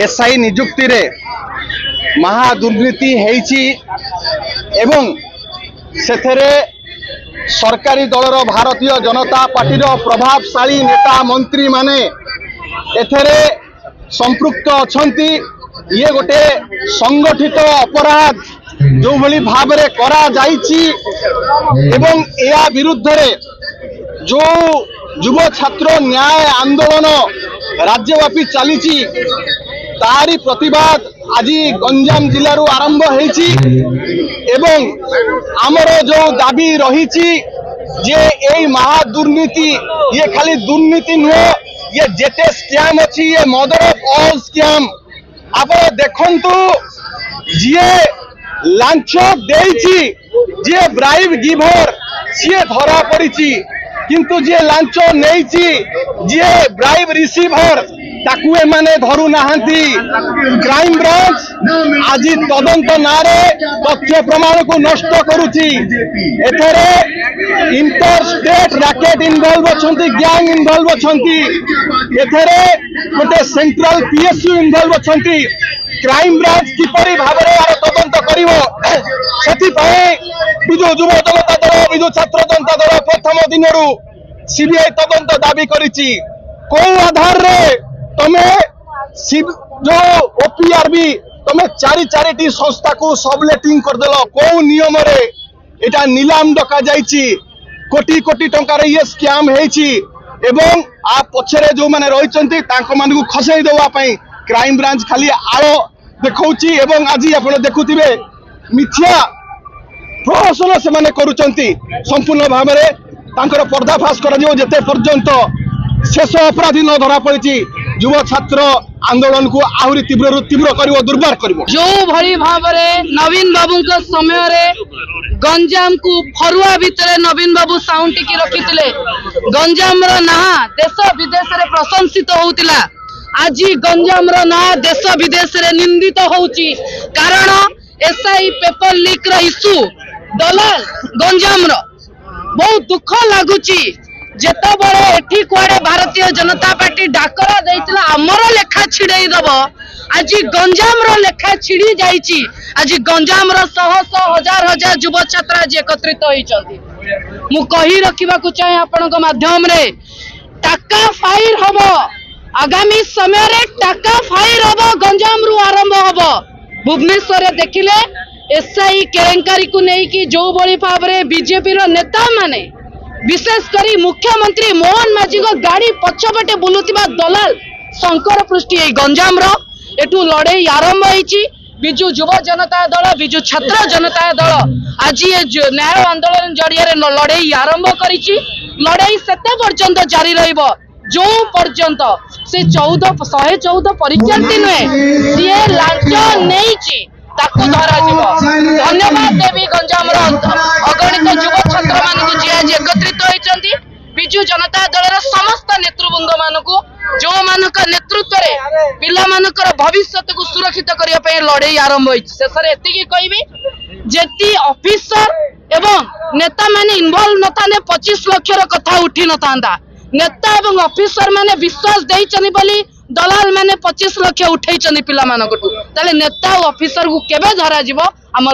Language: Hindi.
एसआई नियुक्ति रे महादुर्नीति हेइछि एवं सेथरे सरकारी दलर भारतीय जनता पार्टी प्रभावशाली नेता मंत्री माने एथरे संपृक्त अछंती। ये गोटे संगठित अपराध जो भली भाव रे करा जाइछि एवं या विरुद्ध रे जो युव छात्र न्याय आंदोलन राज्यव्यापी चली तारी प्रतिवाद आज गंजाम जिलू आरंभ होइछि एवं आमर जो दाबी रही जे यही महादुर्नीति ये खाली दुर्नीति नुह ये जेते स्कैम अच्छी ये मदर ऑफ ऑल स्कैम। आप देखंतु जी लांच देइछि जे ब्राइब गिभर सी धरा पड़ी किंतु जे लांच नहीं जे ब्राइब रिसीभर ताकू एमाने धरू नाहंती। क्राइम ब्रांच आज तदंत नारे तथ्य प्रमाण को नष्ट करुछि। एथरे इंटर स्टेट रैकेट इन्वॉल्व अछंती, गैंग इन्वॉल्व अछंती, एथरे गोटे सेंट्रल पीएसयू इन्वॉल्व अछंती। क्राइम ब्रांच किपरि भाबरे यार तदंत करिवो सेति पई बिजु युव जनता दल बिजु छात्र जनता दल प्रथम दिनरू सीबीआई तदंत दाबी करिछि। को आधार रे तमे जो ओपीआरबी तमे चारिटी संस्था को सबलेटिंग कर देलो को नियम रे एटा नीलाम डका जाइछि। कोटी कोटी टंका रे ये स्कैम हेछि एवं आ पछरे जो माने रहिचंती तांको मानकु खसई देवा पई क्राइम ब्रांच खाली आलो देखौछि एवं आज आपण देखुथिबे मिथ्या प्रहसन से माने करूचंती। संपूर्ण भाव रे तांकर पर्दाफाश करा जो जेते पर्यंत शेष अपराधी न धरा पड़ी युव छात्र आंदोलन को आहरी तीव्र तीव्र करिवो, दुर्बार करिवो। जो भली भाव रे नवीन बाबू के समय रे गंजाम को फरुआ भितर नवीन बाबू साउंड टिकी रखिथिले। गंजाम रो ना देश विदेश रे प्रशंसित होउतिला। आज गंजाम रो ना देश विदेश रे निंदित होउची कारण एसआई पेपर लीक रो इशू दलाल गंजाम रो बहुत दुख लागुची। जेतबळे एठी कुआडे भारतीय जनता पार्टी डाकरा दैतिला हमर लेखा छिड़ै दब आज गंजाम रो लेखा छिड़ी जाईची। आज गंजाम रो शह शह हजार हजार युव छात्र आज एकत्रित होइचंती। मु कहि रखिबा को चाहे आपन को माध्यम रे टाका फायर हबो आगामी समय रे टाका फायर हबो गंजाम रो आरंभ हबो। भुवनेश्वर रे देखिले एसआई केलेंकारी को नहीं कि जो बड़ी भाव रे बीजेपी रो नेता माने विशेष करी मुख्यमंत्री मोहन माझी को गाड़ी पछपटे बुलुतिबा दलाल शंकर पृष्टि गंजाम रो एठू लड़ाई आरंभ होइची। बिजु युव जनता दल बिजु छात्र जनता दल आज ये न्याय आंदोलन जरिया लड़ाई आरंभ करिची। लड़ाई सेते पर्यंत जारी रहिबो जो पर्यंत से 114 परीक्षार्थी नुहे सी लांच नहीं ताकू धरा जीवो। धन्यवाद देवी गंजाम अगणित युव छात्र मान जी आज एकत्रित होइचंती। बिजु जनता दल समस्त नेतृवृंद मानकु जो मानक नेतृत्व रे पिला मानकर भविष्य को सुरक्षित करिया पे लड़ाई आरंभ होइछ। शेषरे एतिकी कहबी जेती ऑफिसर एवं नेता माने इन्वॉल्व नथाने 25 लाख रो कथा उठी नथांदा। नेता एवं ऑफिसर माने विश्वास देइचनी बोली दलाल माने 25 लाख उठैचनी पिला मानकटू ताले नेता और ऑफिसर को केबे धरा जीवो हमर